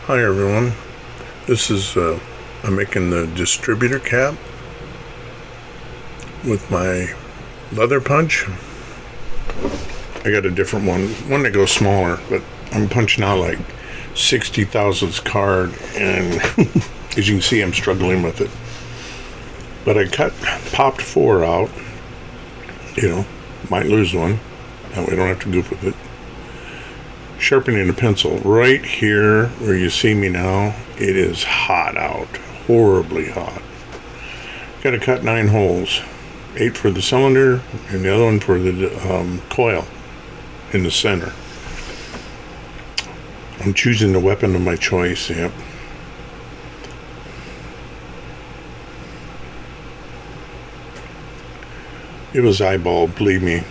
Hi everyone, this is I'm making the distributor cap with my leather punch. I got a different one that goes smaller, but I'm punching out like 60 thousandths card, and as you can see I'm struggling with it. But I popped 4 out, might lose one, that way I don't have to goof with it. Sharpening the pencil right here where you see me now, it is hot out, horribly hot. Got to cut 9 holes, 8 for the cylinder and the other one for the coil in the center. I'm choosing the weapon of my choice. Yep. It was eyeball, believe me.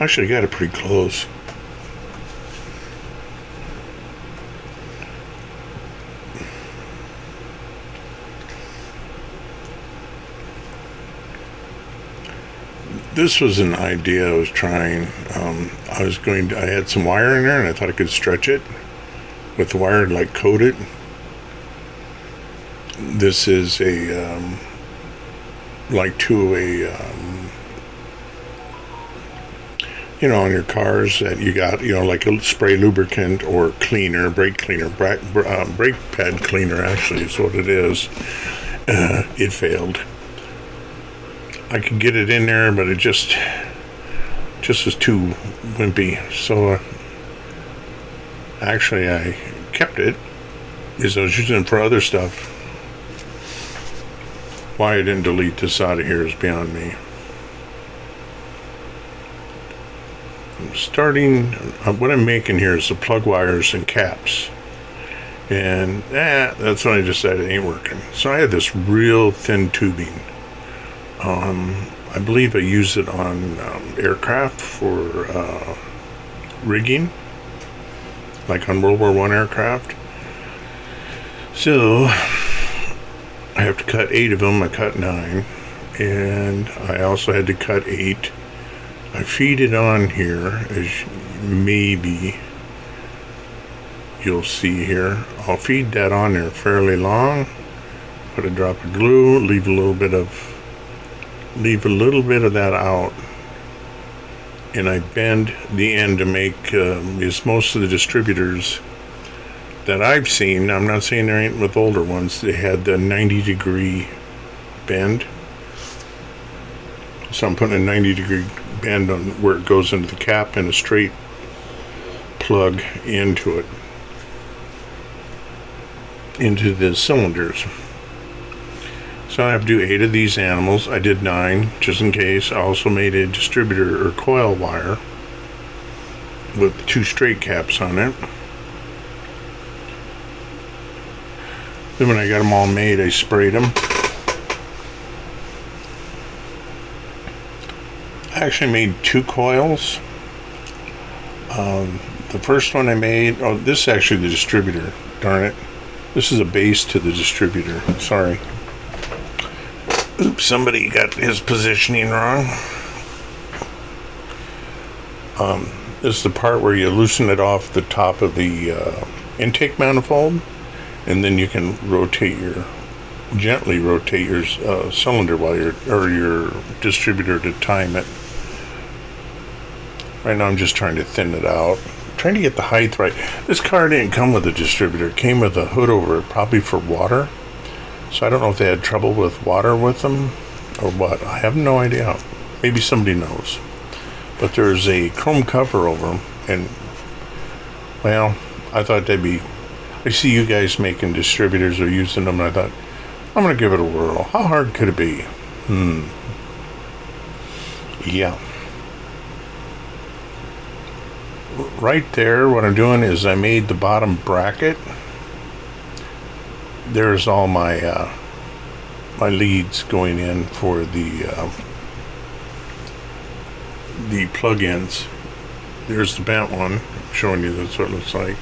Actually, I got it pretty close. This was an idea I was trying. I had some wire in there and I thought I could stretch it with the wire and like coat it. This is on your cars that you got, like a spray lubricant or cleaner, brake cleaner, brake pad cleaner actually is what it is. It failed. I could get it in there, but it just was too wimpy. So actually I kept it because I was using it for other stuff. Why I didn't delete this out of here is beyond me. What I'm making here is the plug wires and caps. And that's when I decided it ain't working. So I had this real thin tubing. I believe I use it on aircraft for rigging, like on World War I aircraft. So I have to cut 8 of them. I cut 9, and I also had to cut 8. I feed it on here, as maybe you'll see here. I'll feed that on there fairly long, put a drop of glue, leave a little bit of that out, and I bend the end to make because most of the distributors that I've seen, I'm not saying there ain't with older ones, they had the 90-degree bend. So I'm putting a 90-degree bend on where it goes into the cap and a straight plug into it, into the cylinders. So I have to do 8 of these animals. I did 9 just in case. I also made a distributor or coil wire with 2 straight caps on it. Then when I got them all made, I sprayed them. I actually made 2 coils. The first one I made, this is actually the distributor, darn it. This is a base to the distributor, sorry. Oops, somebody got his positioning wrong. This is the part where you loosen it off the top of the intake manifold, and then you can gently rotate your cylinder or your distributor to time it. Right now I'm just trying to thin it out. I'm trying to get the height right. This car didn't come with a distributor. It came with a hood over it, probably for water. So I don't know if they had trouble with water with them or what. I have no idea. Maybe somebody knows. But there's a chrome cover over them. And, well, I thought I see you guys making distributors or using them, and I thought, I'm going to give it a whirl. How hard could it be? Yeah. Right there, what I'm doing is I made the bottom bracket. There's all my my leads going in for the plug-ins. There's the bent one. I'm showing you that's what it looks like.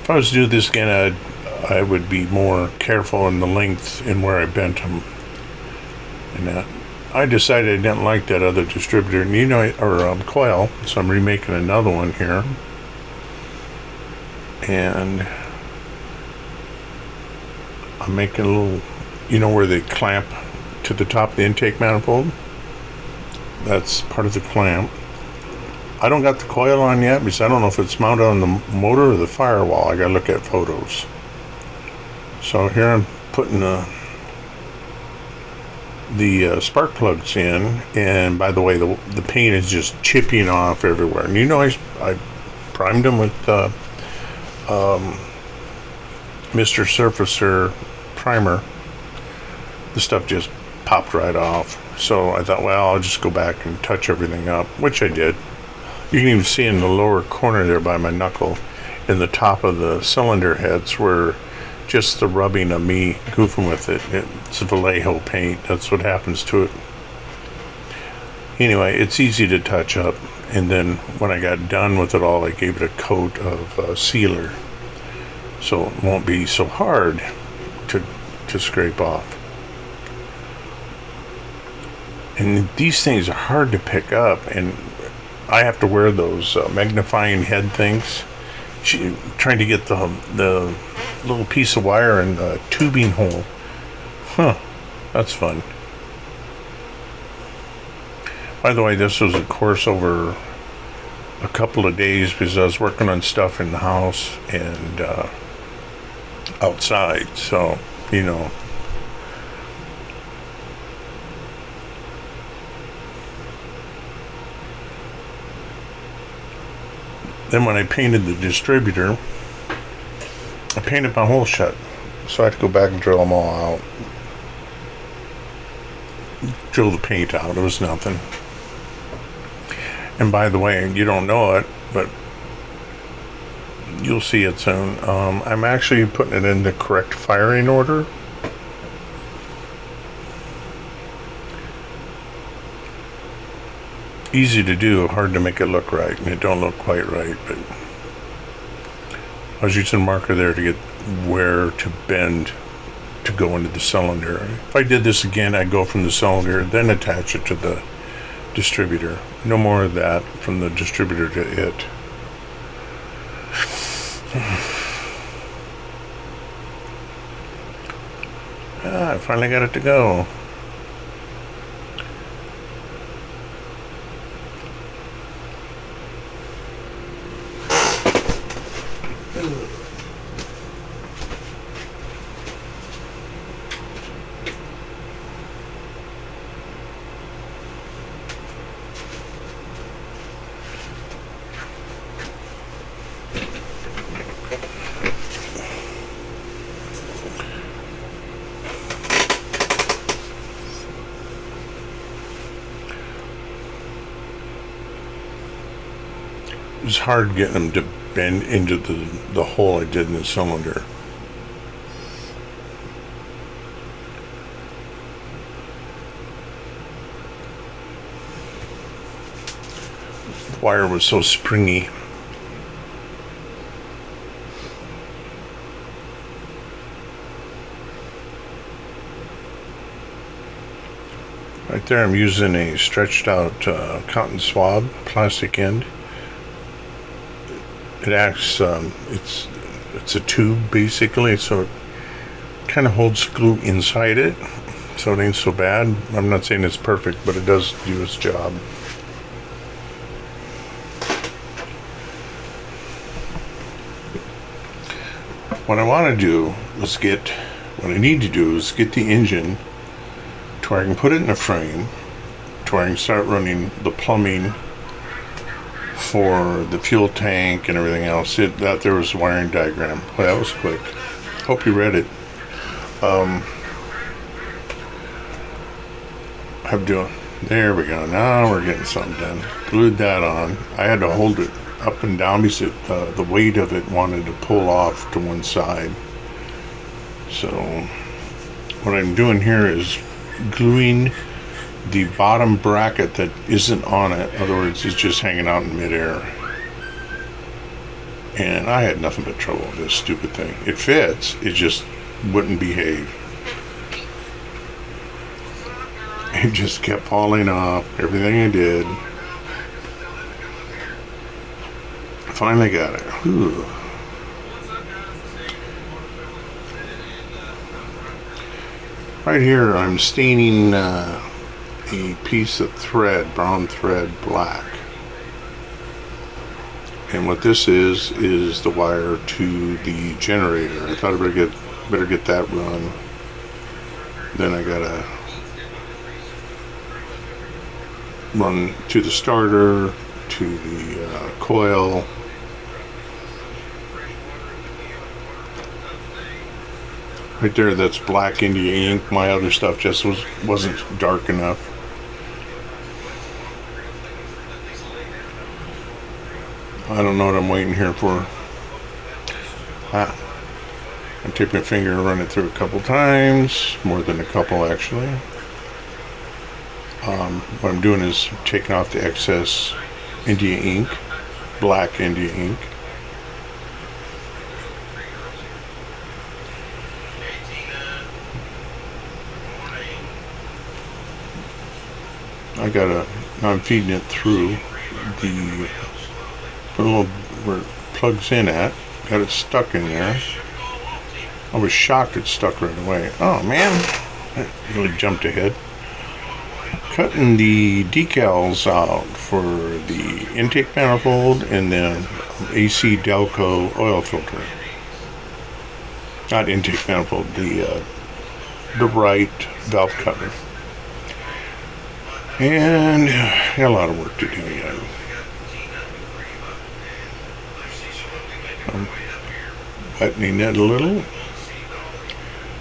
If I was to do this again, I would be more careful in the length and where I bent them. And that. I decided I didn't like that other distributor, or coil, so I'm remaking another one here. and I'm making a little, where they clamp to the top of the intake manifold. That's part of the clamp. I don't got the coil on yet because I don't know if it's mounted on the motor or the firewall. I gotta look at photos. So here I'm putting the spark plugs in, and by the way, the paint is just chipping off everywhere. And I primed them with Mr. Surfacer primer. The stuff just popped right off. So I thought, well, I'll just go back and touch everything up, which I did. You can even see in the lower corner there by my knuckle, in the top of the cylinder heads, where just the rubbing of me goofing with it. It's Vallejo paint. That's what happens to it. Anyway, it's easy to touch up. And then when I got done with it all, I gave it a coat of sealer, so it won't be so hard to scrape off. And these things are hard to pick up, and I have to wear those magnifying head things, trying to get the little piece of wire in the tubing hole. That's fun. By the way, this was a course over a couple of days because I was working on stuff in the house and outside, so Then when I painted the distributor, I painted my hole shut. So I had to go back and drill them all out. Drill the paint out. It was nothing. And by the way, you don't know it, but you'll see it soon. I'm actually putting it in the correct firing order. Easy to do, hard to make it look right, and it don't look quite right, but I was using a marker there to get where to bend to go into the cylinder. If I did this again, I'd go from the cylinder, then attach it to the distributor. No more of that from the distributor to it. I finally got it to go. It was hard getting them to bend into the hole I did in the cylinder. The wire was so springy. Right there I'm using a stretched out cotton swab, plastic end. It acts, it's a tube basically, so it kind of holds glue inside it, so it ain't so bad. I'm not saying it's perfect, but it does do its job. What I need to do is get the engine to where I can put it in a frame, to where I can start running the plumbing for the fuel tank and everything else. That there was a wiring diagram. Well, that was quick. Hope you read it. There we go. Now we're getting something done. Glued that on. I had to hold it up and down because the weight of it wanted to pull off to one side. So what I'm doing here is gluing the bottom bracket that isn't on it. In other words, it's just hanging out in midair. And I had nothing but trouble with this stupid thing. It fits, it just wouldn't behave. It just kept falling off, everything I did. Finally got it. Whew. Right here I'm staining a piece of thread, brown thread, black. And what this is the wire to the generator. I thought I better get that run. Then I gotta run to the starter, to the coil. Right there, that's black India ink. My other stuff just wasn't dark enough. I don't know what I'm waiting here for. I take my finger and run it through a couple times, more than a couple actually. What I'm doing is taking off the excess India ink, black India ink. Now I'm feeding it through the little where it plugs in at. Got it stuck in there. I was shocked it stuck right away. Oh man, that really jumped ahead. Cutting the decals out for the intake manifold and then AC Delco oil filter. Not intake manifold, the right valve cover. And got a lot of work to do yet. I'm lightening it a little.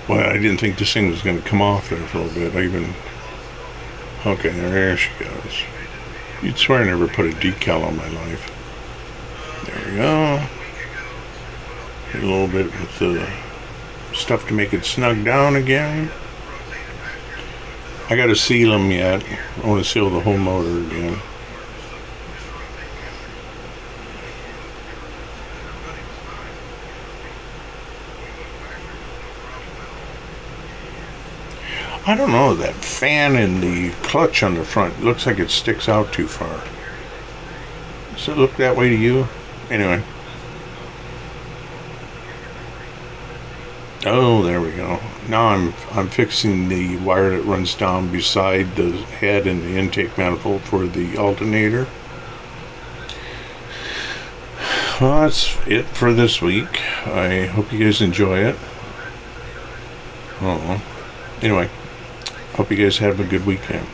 Well, I didn't think this thing was going to come off there for a little bit. Okay, there she goes. You'd swear I never put a decal on my life. There we go. A little bit with the stuff to make it snug down again. I got to seal them yet. I want to seal the whole motor again. I don't know, that fan in the clutch on the front looks like it sticks out too far. Does it look that way to you? Anyway. Oh, there we go. Now I'm fixing the wire that runs down beside the head and the intake manifold for the alternator. Well, that's it for this week. I hope you guys enjoy it. Anyway, hope you guys have a good weekend.